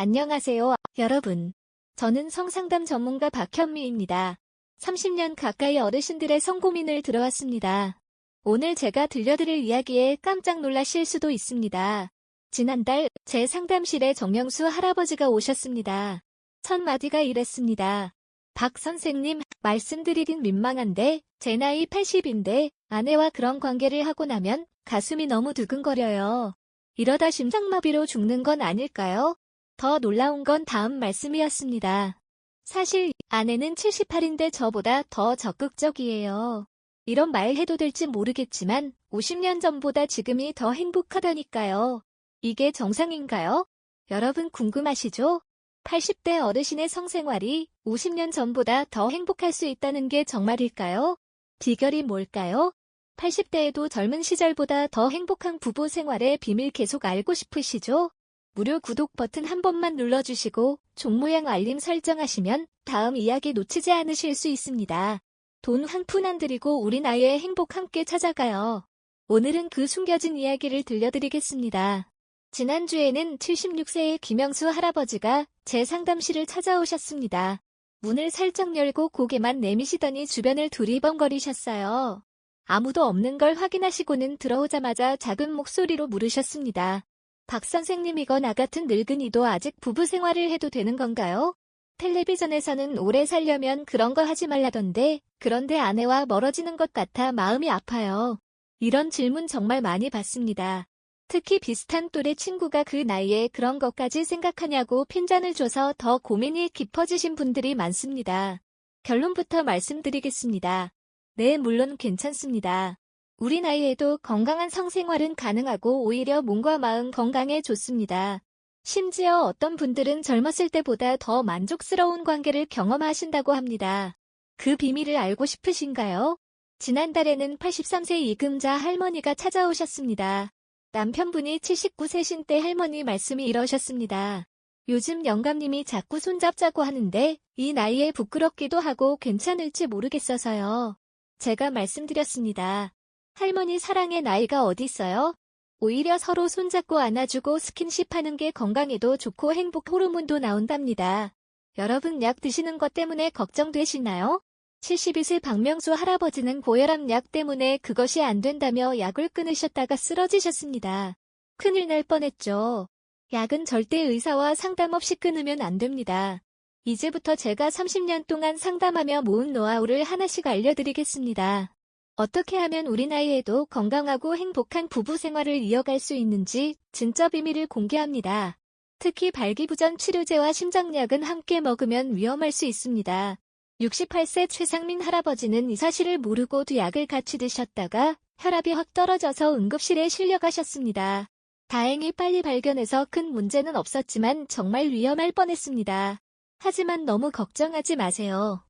안녕하세요, 여러분. 저는 성상담 전문가 박현미입니다. 30년 가까이 어르신들의 성고민을 들어왔습니다. 오늘 제가 들려드릴 이야기에 깜짝 놀라실 수도 있습니다. 지난달 제 상담실에 정영수 할아버지가 오셨습니다. 첫 마디가 이랬습니다. 박 선생님, 말씀드리긴 민망한데 제 나이 80인데 아내와 그런 관계를 하고 나면 가슴이 너무 두근거려요. 이러다 심장마비로 죽는 건 아닐까요? 더 놀라운 건 다음 말씀이었습니다. 사실 아내는 78인데 저보다 더 적극적이에요. 이런 말 해도 될지 모르겠지만 50년 전보다 지금이 더 행복하다니까요. 이게 정상인가요? 여러분 궁금하시죠? 80대 어르신의 성생활이 50년 전보다 더 행복할 수 있다는 게 정말일까요? 비결이 뭘까요? 80대에도 젊은 시절보다 더 행복한 부부 생활의 비밀 계속 알고 싶으시죠? 무료 구독 버튼 한 번만 눌러주시고 종 모양 알림 설정하시면 다음 이야기 놓치지 않으실 수 있습니다. 돈 한 푼 안 들이고 우리 나이의 행복 함께 찾아가요. 오늘은 그 숨겨진 이야기를 들려드리겠습니다. 지난주에는 76세의 김영수 할아버지가 제 상담실을 찾아오셨습니다. 문을 살짝 열고 고개만 내미시더니 주변을 두리번거리셨어요. 아무도 없는 걸 확인하시고는 들어오자마자 작은 목소리로 물으셨습니다. 박 선생님이건 나 같은 늙은이도 아직 부부 생활을 해도 되는 건가요? 텔레비전에서는 오래 살려면 그런 거 하지 말라던데 그런데 아내와 멀어지는 것 같아 마음이 아파요. 이런 질문 정말 많이 받습니다. 특히 비슷한 또래 친구가 그 나이에 그런 것까지 생각하냐고 핀잔을 줘서 더 고민이 깊어지신 분들이 많습니다. 결론부터 말씀드리겠습니다. 네, 물론 괜찮습니다. 우리 나이에도 건강한 성생활은 가능하고 오히려 몸과 마음 건강에 좋습니다. 심지어 어떤 분들은 젊었을 때보다 더 만족스러운 관계를 경험하신다고 합니다. 그 비밀을 알고 싶으신가요? 지난달에는 83세 이금자 할머니가 찾아오셨습니다. 남편분이 79세신 때 할머니 말씀이 이러셨습니다. 요즘 영감님이 자꾸 손잡자고 하는데 이 나이에 부끄럽기도 하고 괜찮을지 모르겠어서요. 제가 말씀드렸습니다. 할머니 사랑의 나이가 어딨어요? 오히려 서로 손잡고 안아주고 스킨십하는 게 건강에도 좋고 행복 호르몬도 나온답니다. 여러분 약 드시는 것 때문에 걱정되시나요? 72세 박명수 할아버지는 고혈압 약 때문에 그것이 안 된다며 약을 끊으셨다가 쓰러지셨습니다. 큰일 날 뻔했죠. 약은 절대 의사와 상담 없이 끊으면 안 됩니다. 이제부터 제가 30년 동안 상담하며 모은 노하우를 하나씩 알려드리겠습니다. 어떻게 하면 우리 나이에도 건강하고 행복한 부부 생활을 이어갈 수 있는지 진짜 비밀을 공개합니다. 특히 발기부전 치료제와 심장약은 함께 먹으면 위험할 수 있습니다. 68세 최상민 할아버지는 이 사실을 모르고도 약을 같이 드셨다가 혈압이 확 떨어져서 응급실에 실려가셨습니다. 다행히 빨리 발견해서 큰 문제는 없었지만 정말 위험할 뻔했습니다. 하지만 너무 걱정하지 마세요.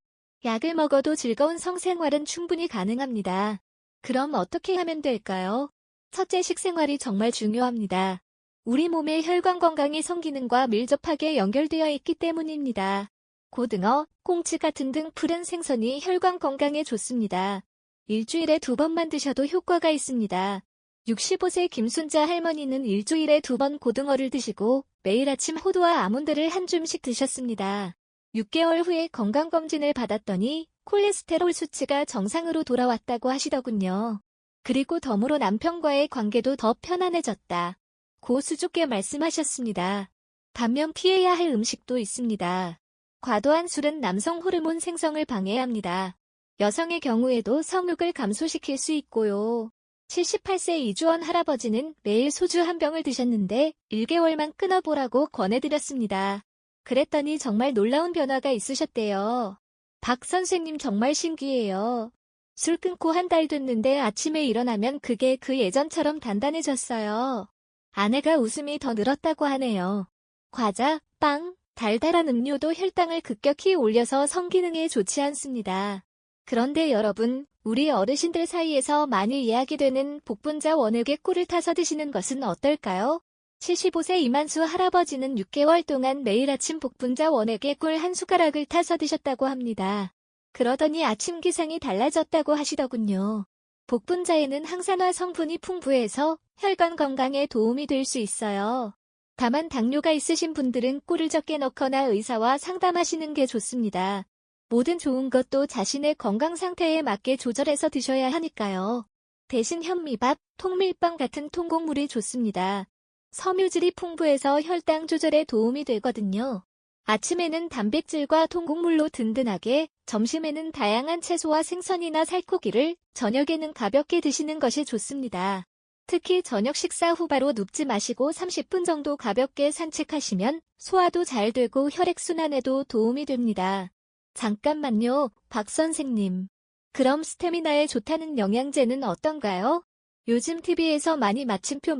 약을 먹어도 즐거운 성생활은 충분히 가능합니다. 그럼 어떻게 하면 될까요? 첫째, 식생활이 정말 중요합니다. 우리 몸의 혈관 건강이 성기능과 밀접하게 연결되어 있기 때문입니다. 고등어, 꽁치 같은 등 푸른 생선이 혈관 건강에 좋습니다. 일주일에 2번만 드셔도 효과가 있습니다. 65세 김순자 할머니는 일주일에 2번 고등어를 드시고 매일 아침 호두와 아몬드를 한 줌씩 드셨습니다. 6개월 후에 건강검진을 받았더니 콜레스테롤 수치가 정상으로 돌아왔다고 하시더군요. 그리고 덤으로 남편과의 관계도 더 편안해졌다. 고 수줍게 말씀하셨습니다. 반면 피해야 할 음식도 있습니다. 과도한 술은 남성 호르몬 생성을 방해합니다. 여성의 경우에도 성욕을 감소시킬 수 있고요. 78세 이주원 할아버지는 매일 소주 한 병을 드셨는데 1개월만 끊어보라고 권해드렸습니다. 그랬더니 정말 놀라운 변화가 있으셨대요. 박 선생님 정말 신기해요. 술 끊고 한 달 됐는데 아침에 일어나면 그게 그 예전처럼 단단해졌어요. 아내가 웃음이 더 늘었다고 하네요. 과자, 빵, 달달한 음료도 혈당을 급격히 올려서 성기능에 좋지 않습니다. 그런데 여러분, 우리 어르신들 사이에서 많이 이야기되는 복분자 원액에 꿀을 타서 드시는 것은 어떨까요? 75세 이만수 할아버지는 6개월 동안 매일 아침 복분자 원액에 꿀 한 숟가락을 타서 드셨다고 합니다. 그러더니 아침 기상이 달라졌다고 하시더군요. 복분자에는 항산화 성분이 풍부해서 혈관 건강에 도움이 될 수 있어요. 다만 당뇨가 있으신 분들은 꿀을 적게 넣거나 의사와 상담하시는 게 좋습니다. 모든 좋은 것도 자신의 건강 상태에 맞게 조절해서 드셔야 하니까요. 대신 현미밥, 통밀빵 같은 통곡물이 좋습니다. 섬유질이 풍부해서 혈당 조절에 도움이 되거든요. 아침에는 단백질과 통곡물로 든든하게, 점심에는 다양한 채소와 생선이나 살코기를, 저녁에는 가볍게 드시는 것이 좋습니다. 특히 저녁 식사 후 바로 눕지 마시고 30분 정도 가볍게 산책하시면 소화도 잘 되고 혈액순환에도 도움이 됩니다. 잠깐만요, 박 선생님. 그럼 스태미나에 좋다는 영양제는 어떤가요? 요즘 TV에서 많이 마침표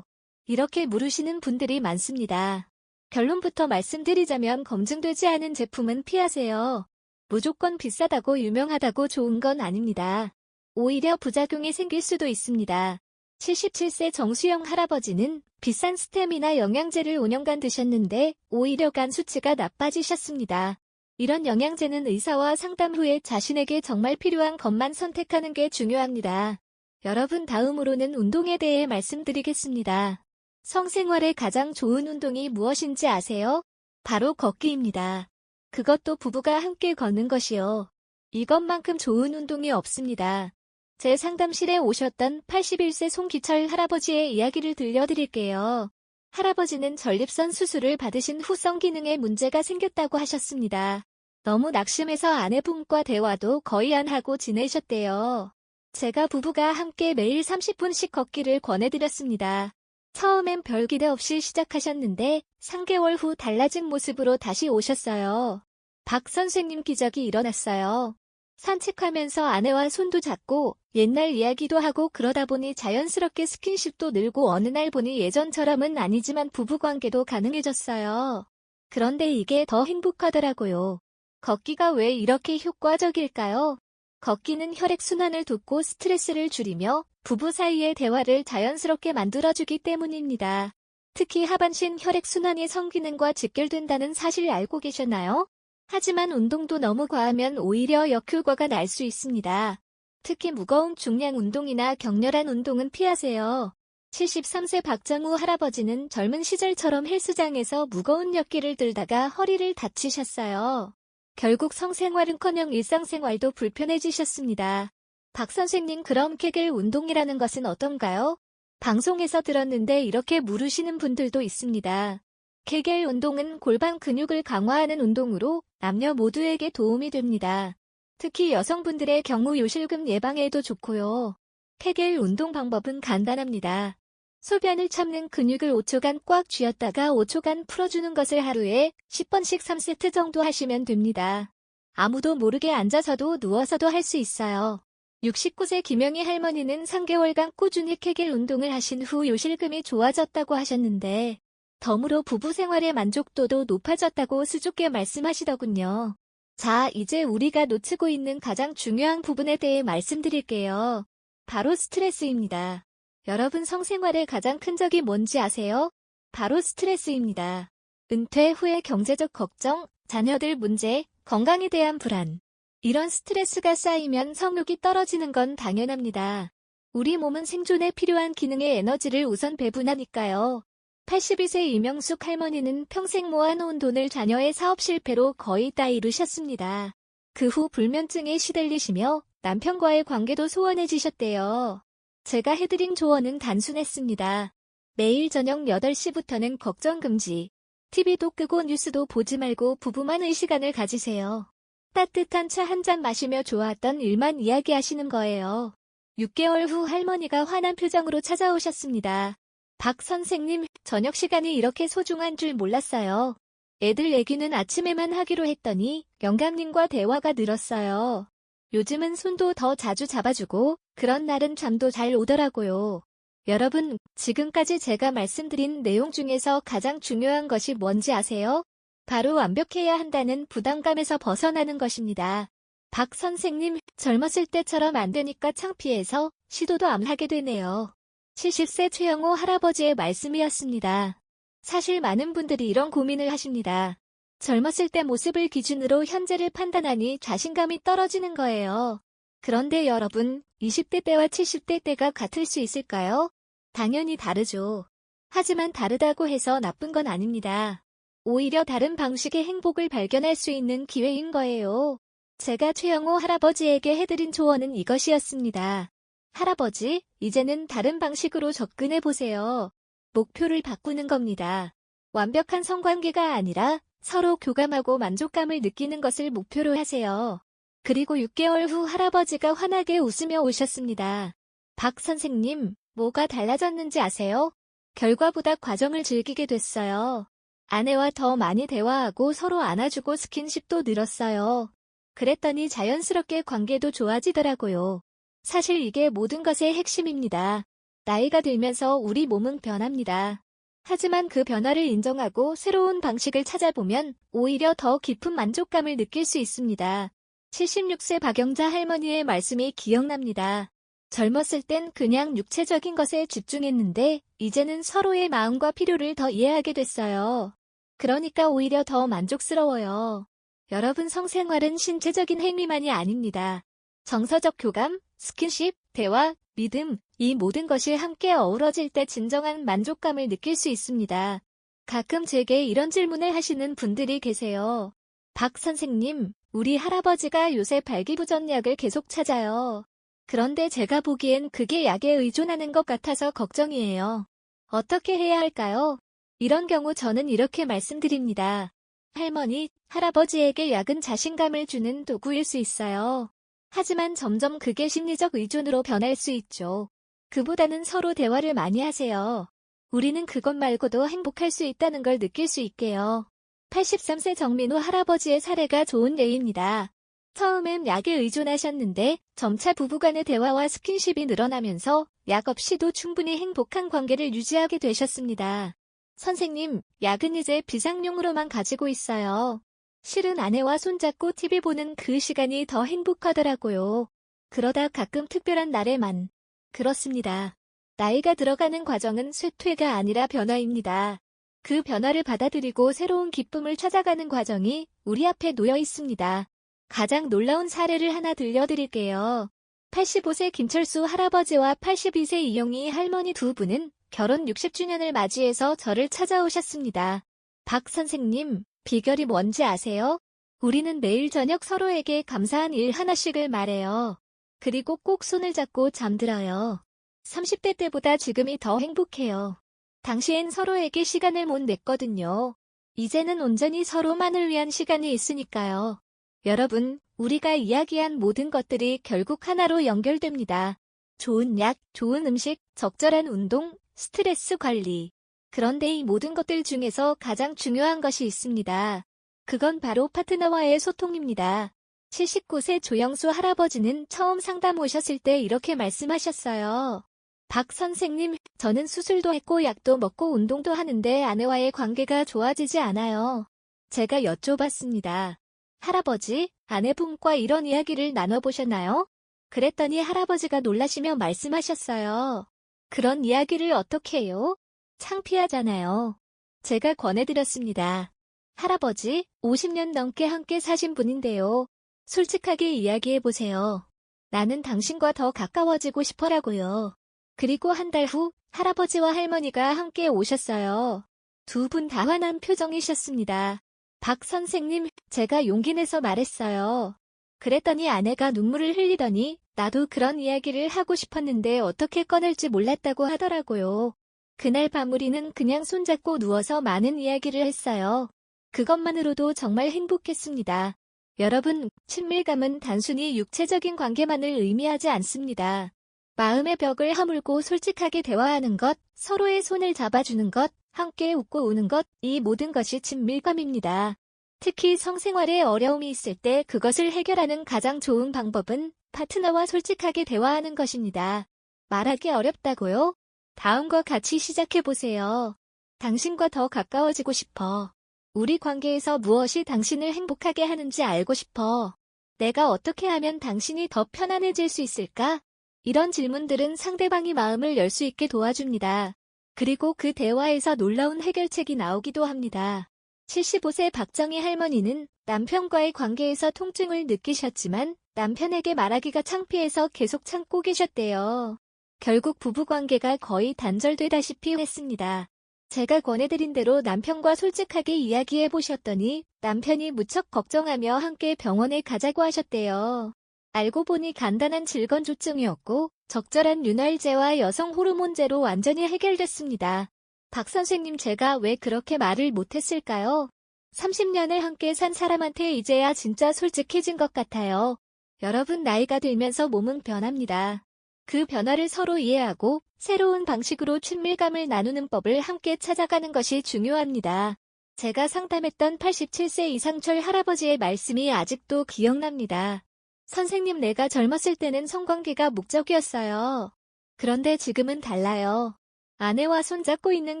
이렇게 물으시는 분들이 많습니다. 결론부터 말씀드리자면 검증되지 않은 제품은 피하세요. 무조건 비싸다고 유명하다고 좋은 건 아닙니다. 오히려 부작용이 생길 수도 있습니다. 77세 정수영 할아버지는 비싼 스태미나 영양제를 5년간 드셨는데 오히려 간 수치가 나빠지셨습니다. 이런 영양제는 의사와 상담 후에 자신에게 정말 필요한 것만 선택하는 게 중요합니다. 여러분, 다음으로는 운동에 대해 말씀드리겠습니다. 성생활에 가장 좋은 운동이 무엇인지 아세요? 바로 걷기입니다. 그것도 부부가 함께 걷는 것이요. 이것만큼 좋은 운동이 없습니다. 제 상담실에 오셨던 81세 송기철 할아버지의 이야기를 들려드릴게요. 할아버지는 전립선 수술을 받으신 후 성기능에 문제가 생겼다고 하셨습니다. 너무 낙심해서 아내분과 대화도 거의 안 하고 지내셨대요. 제가 부부가 함께 매일 30분씩 걷기를 권해드렸습니다. 처음엔 별 기대 없이 시작하셨는데 3개월 후 달라진 모습으로 다시 오셨어요. 박 선생님, 기적이 일어났어요. 산책하면서 아내와 손도 잡고 옛날 이야기도 하고 그러다 보니 자연스럽게 스킨십도 늘고 어느 날 보니 예전처럼은 아니지만 부부관계도 가능해졌어요. 그런데 이게 더 행복하더라고요. 걷기가 왜 이렇게 효과적일까요? 걷기는 혈액순환을 돕고 스트레스를 줄이며 부부 사이의 대화를 자연스럽게 만들어주기 때문입니다. 특히 하반신 혈액순환이 성기능과 직결된다는 사실 알고 계셨나요? 하지만 운동도 너무 과하면 오히려 역효과가 날 수 있습니다. 특히 무거운 중량 운동이나 격렬한 운동은 피하세요. 73세 박정우 할아버지는 젊은 시절처럼 헬스장에서 무거운 역기를 들다가 허리를 다치셨어요. 결국 성생활은커녕 일상생활도 불편해지셨습니다. 박 선생님, 그럼 케겔 운동이라는 것은 어떤가요? 방송에서 들었는데 이렇게 물으시는 분들도 있습니다. 케겔 운동은 골반 근육을 강화하는 운동으로 남녀 모두에게 도움이 됩니다. 특히 여성분들의 경우 요실금 예방에도 좋고요. 케겔 운동 방법은 간단합니다. 소변을 참는 근육을 5초간 꽉 쥐었다가 5초간 풀어주는 것을 하루에 10번씩 3세트 정도 하시면 됩니다. 아무도 모르게 앉아서도 누워서도 할 수 있어요. 69세 김영희 할머니는 3개월간 꾸준히 케겔 운동을 하신 후 요실금이 좋아졌다고 하셨는데 덤으로 부부 생활의 만족도도 높아졌다고 수줍게 말씀하시더군요. 자, 이제 우리가 놓치고 있는 가장 중요한 부분에 대해 말씀드릴게요. 바로 스트레스입니다. 여러분, 성생활의 가장 큰 적이 뭔지 아세요? 바로 스트레스입니다. 은퇴 후의 경제적 걱정, 자녀들 문제, 건강에 대한 불안. 이런 스트레스가 쌓이면 성욕이 떨어지는 건 당연합니다. 우리 몸은 생존에 필요한 기능의 에너지를 우선 배분하니까요. 82세 이명숙 할머니는 평생 모아놓은 돈을 자녀의 사업 실패로 거의 다 잃으셨습니다. 그 후 불면증에 시달리시며 남편과의 관계도 소원해지셨대요. 제가 해드린 조언은 단순했습니다. 매일 저녁 8시부터는 걱정 금지. TV도 끄고 뉴스도 보지 말고 부부만의 시간을 가지세요. 따뜻한 차 한 잔 마시며 좋았던 일만 이야기하시는 거예요. 6개월 후 할머니가 환한 표정으로 찾아오셨습니다. 박 선생님, 저녁 시간이 이렇게 소중한 줄 몰랐어요. 애들 얘기는 아침에만 하기로 했더니 영감님과 대화가 늘었어요. 요즘은 손도 더 자주 잡아주고 그런 날은 잠도 잘 오더라고요. 여러분, 지금까지 제가 말씀드린 내용 중에서 가장 중요한 것이 뭔지 아세요? 바로 완벽해야 한다는 부담감에서 벗어나는 것입니다. 박 선생님, 젊었을 때처럼 안 되니까 창피해서 시도도 안 하게 되네요. 70세 최영호 할아버지의 말씀이었습니다. 사실 많은 분들이 이런 고민을 하십니다. 젊었을 때 모습을 기준으로 현재를 판단하니 자신감이 떨어지는 거예요. 그런데 여러분, 20대 때와 70대 때가 같을 수 있을까요? 당연히 다르죠. 하지만 다르다고 해서 나쁜 건 아닙니다. 오히려 다른 방식의 행복을 발견할 수 있는 기회인 거예요. 제가 최영호 할아버지에게 해드린 조언은 이것이었습니다. 할아버지, 이제는 다른 방식으로 접근해 보세요. 목표를 바꾸는 겁니다. 완벽한 성관계가 아니라 서로 교감하고 만족감을 느끼는 것을 목표로 하세요. 그리고 6개월 후 할아버지가 환하게 웃으며 오셨습니다. 박 선생님, 뭐가 달라졌는지 아세요? 결과보다 과정을 즐기게 됐어요. 아내와 더 많이 대화하고 서로 안아주고 스킨십도 늘었어요. 그랬더니 자연스럽게 관계도 좋아지더라고요. 사실 이게 모든 것의 핵심입니다. 나이가 들면서 우리 몸은 변합니다. 하지만 그 변화를 인정하고 새로운 방식을 찾아보면 오히려 더 깊은 만족감을 느낄 수 있습니다. 76세 박영자 할머니의 말씀이 기억납니다. 젊었을 땐 그냥 육체적인 것에 집중했는데 이제는 서로의 마음과 필요를 더 이해하게 됐어요. 그러니까 오히려 더 만족스러워요. 여러분, 성생활은 신체적인 행위만이 아닙니다. 정서적 교감, 스킨십, 대화, 믿음, 이 모든 것이 함께 어우러질 때 진정한 만족감을 느낄 수 있습니다. 가끔 제게 이런 질문을 하시는 분들이 계세요. 박 선생님, 우리 할아버지가 요새 발기부전약을 계속 찾아요. 그런데 제가 보기엔 그게 약에 의존하는 것 같아서 걱정이에요. 어떻게 해야 할까요? 이런 경우 저는 이렇게 말씀드립니다. 할머니, 할아버지에게 약은 자신감을 주는 도구일 수 있어요. 하지만 점점 그게 심리적 의존으로 변할 수 있죠. 그보다는 서로 대화를 많이 하세요. 우리는 그것 말고도 행복할 수 있다는 걸 느낄 수 있게요. 83세 정민우 할아버지의 사례가 좋은 예입니다. 처음엔 약에 의존하셨는데 점차 부부간의 대화와 스킨십이 늘어나면서 약 없이도 충분히 행복한 관계를 유지하게 되셨습니다. 선생님, 약은 이제 비상용으로만 가지고 있어요. 실은 아내와 손잡고 TV 보는 그 시간이 더 행복하더라고요. 그러다 가끔 특별한 날에만. 그렇습니다. 나이가 들어가는 과정은 쇠퇴가 아니라 변화입니다. 그 변화를 받아들이고 새로운 기쁨을 찾아가는 과정이 우리 앞에 놓여 있습니다. 가장 놀라운 사례를 하나 들려드릴게요. 85세 김철수 할아버지와 82세 이영희 할머니 두 분은 결혼 60주년을 맞이해서 저를 찾아오셨습니다. 박 선생님, 비결이 뭔지 아세요? 우리는 매일 저녁 서로에게 감사한 일 하나씩을 말해요. 그리고 꼭 손을 잡고 잠들어요. 30대 때보다 지금이 더 행복해요. 당시엔 서로에게 시간을 못 냈거든요. 이제는 온전히 서로만을 위한 시간이 있으니까요. 여러분, 우리가 이야기한 모든 것들이 결국 하나로 연결됩니다. 좋은 약, 좋은 음식, 적절한 운동, 스트레스 관리. 그런데 이 모든 것들 중에서 가장 중요한 것이 있습니다. 그건 바로 파트너와의 소통입니다. 79세 조영수 할아버지는 처음 상담 오셨을 때 이렇게 말씀하셨어요. 박 선생님, 저는 수술도 했고 약도 먹고 운동도 하는데 아내와의 관계가 좋아지지 않아요. 제가 여쭤봤습니다. 할아버지, 아내분과 이런 이야기를 나눠보셨나요? 그랬더니 할아버지가 놀라시며 말씀하셨어요. 그런 이야기를 어떻게 해요? 창피하잖아요. 제가 권해드렸습니다. 할아버지, 50년 넘게 함께 사신 분인데요. 솔직하게 이야기해보세요. 나는 당신과 더 가까워지고 싶어라고요. 그리고 한 달 후 할아버지와 할머니가 함께 오셨어요. 두 분 다 환한 표정이셨습니다. 박 선생님, 제가 용기 내서 말했어요. 그랬더니 아내가 눈물을 흘리더니 나도 그런 이야기를 하고 싶었는데 어떻게 꺼낼지 몰랐다고 하더라고요. 그날 밤 우리는 그냥 손잡고 누워서 많은 이야기를 했어요. 그것만으로도 정말 행복했습니다. 여러분, 친밀감은 단순히 육체적인 관계만을 의미하지 않습니다. 마음의 벽을 허물고 솔직하게 대화하는 것, 서로의 손을 잡아주는 것, 함께 웃고 우는 것, 이 모든 것이 친밀감입니다. 특히 성생활에 어려움이 있을 때 그것을 해결하는 가장 좋은 방법은 파트너와 솔직하게 대화하는 것입니다. 말하기 어렵다고요? 다음과 같이 시작해보세요. 당신과 더 가까워지고 싶어. 우리 관계에서 무엇이 당신을 행복하게 하는지 알고 싶어. 내가 어떻게 하면 당신이 더 편안해질 수 있을까? 이런 질문들은 상대방이 마음을 열 수 있게 도와줍니다. 그리고 그 대화에서 놀라운 해결책이 나오기도 합니다. 75세 박정희 할머니는 남편과의 관계에서 통증을 느끼셨지만 남편에게 말하기가 창피해서 계속 참고 계셨대요. 결국 부부관계가 거의 단절되다시피 했습니다. 제가 권해드린 대로 남편과 솔직하게 이야기해 보셨더니 남편이 무척 걱정하며 함께 병원에 가자고 하셨대요. 알고 보니 간단한 질건조증이었고 적절한 윤활제와 여성 호르몬제로 완전히 해결됐습니다. 박 선생님, 제가 왜 그렇게 말을 못했을까요? 30년을 함께 산 사람한테 이제야 진짜 솔직해진 것 같아요. 여러분, 나이가 들면서 몸은 변합니다. 그 변화를 서로 이해하고 새로운 방식으로 친밀감을 나누는 법을 함께 찾아가는 것이 중요합니다. 제가 상담했던 87세 이상철 할아버지의 말씀이 아직도 기억납니다. 선생님, 내가 젊었을 때는 성관계가 목적이었어요. 그런데 지금은 달라요. 아내와 손잡고 있는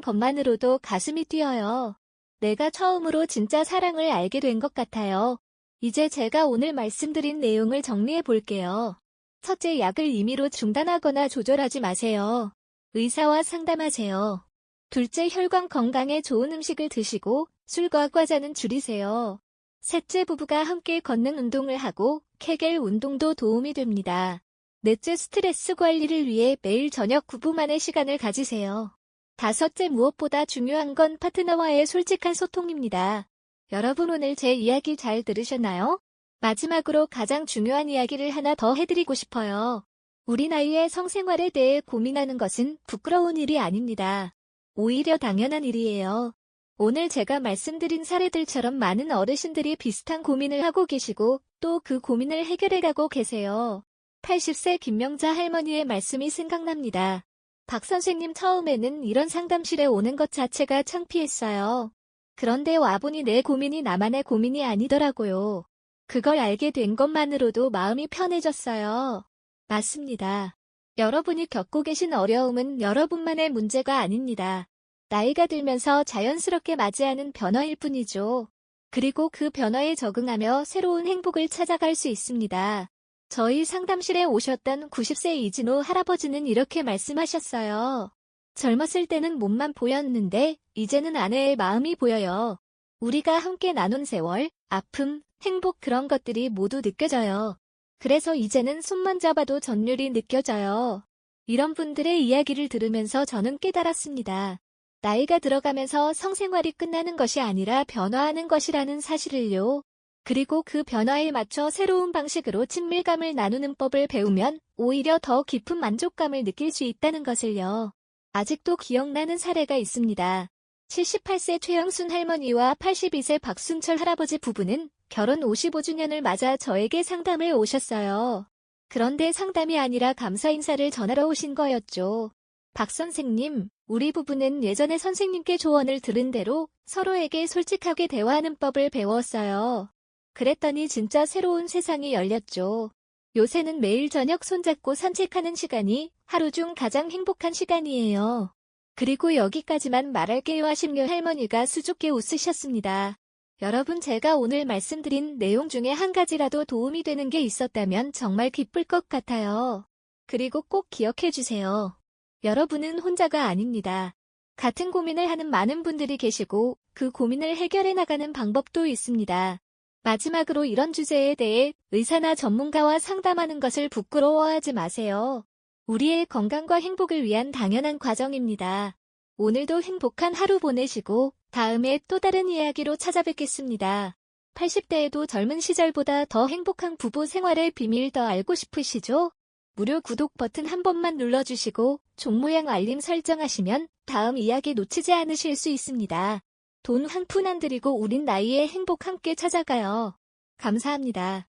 것만으로도 가슴이 뛰어요. 내가 처음으로 진짜 사랑을 알게 된 것 같아요. 이제 제가 오늘 말씀드린 내용을 정리해 볼게요. 첫째, 약을 임의로 중단하거나 조절하지 마세요. 의사와 상담하세요. 둘째, 혈관 건강에 좋은 음식을 드시고 술과 과자는 줄이세요. 셋째, 부부가 함께 걷는 운동을 하고 케겔 운동도 도움이 됩니다. 넷째, 스트레스 관리를 위해 매일 저녁 9분만의 시간을 가지세요. 다섯째, 무엇보다 중요한 건 파트너와의 솔직한 소통입니다. 여러분, 오늘 제 이야기 잘 들으셨나요? 마지막으로 가장 중요한 이야기를 하나 더 해드리고 싶어요. 우리 나이에 성생활에 대해 고민하는 것은 부끄러운 일이 아닙니다. 오히려 당연한 일이에요. 오늘 제가 말씀드린 사례들처럼 많은 어르신들이 비슷한 고민을 하고 계시고 또 그 고민을 해결해가고 계세요. 80세 김명자 할머니의 말씀이 생각납니다. 박 선생님, 처음에는 이런 상담실에 오는 것 자체가 창피했어요. 그런데 와보니 내 고민이 나만의 고민이 아니더라고요. 그걸 알게 된 것만으로도 마음이 편해졌어요. 맞습니다. 여러분이 겪고 계신 어려움은 여러분만의 문제가 아닙니다. 나이가 들면서 자연스럽게 맞이하는 변화일 뿐이죠. 그리고 그 변화에 적응하며 새로운 행복을 찾아갈 수 있습니다. 저희 상담실에 오셨던 90세 이진호 할아버지는 이렇게 말씀하셨어요. 젊었을 때는 몸만 보였는데 이제는 아내의 마음이 보여요. 우리가 함께 나눈 세월, 아픔, 행복, 그런 것들이 모두 느껴져요. 그래서 이제는 손만 잡아도 전율이 느껴져요. 이런 분들의 이야기를 들으면서 저는 깨달았습니다. 나이가 들어가면서 성생활이 끝나는 것이 아니라 변화하는 것이라는 사실을요. 그리고 그 변화에 맞춰 새로운 방식으로 친밀감을 나누는 법을 배우면 오히려 더 깊은 만족감을 느낄 수 있다는 것을요. 아직도 기억나는 사례가 있습니다. 78세 최영순 할머니와 82세 박순철 할아버지 부부는 결혼 55주년을 맞아 저에게 상담을 오셨어요. 그런데 상담이 아니라 감사 인사를 전하러 오신 거였죠. 박 선생님, 우리 부부는 예전에 선생님께 조언을 들은 대로 서로에게 솔직하게 대화하는 법을 배웠어요. 그랬더니 진짜 새로운 세상이 열렸죠. 요새는 매일 저녁 손잡고 산책하는 시간이 하루 중 가장 행복한 시간이에요. 그리고 여기까지만 말할게요 하시며 할머니가 수줍게 웃으셨습니다. 여러분, 제가 오늘 말씀드린 내용 중에 한 가지라도 도움이 되는 게 있었다면 정말 기쁠 것 같아요. 그리고 꼭 기억해 주세요. 여러분은 혼자가 아닙니다. 같은 고민을 하는 많은 분들이 계시고 그 고민을 해결해 나가는 방법도 있습니다. 마지막으로 이런 주제에 대해 의사나 전문가와 상담하는 것을 부끄러워하지 마세요. 우리의 건강과 행복을 위한 당연한 과정입니다. 오늘도 행복한 하루 보내시고 다음에 또 다른 이야기로 찾아뵙겠습니다. 80대에도 젊은 시절보다 더 행복한 부부 생활의 비밀 더 알고 싶으시죠? 무료 구독 버튼 한 번만 눌러주시고 종 모양 알림 설정하시면 다음 이야기 놓치지 않으실 수 있습니다. 돈 한 푼 안 들이고 우린 나이에 행복 함께 찾아가요. 감사합니다.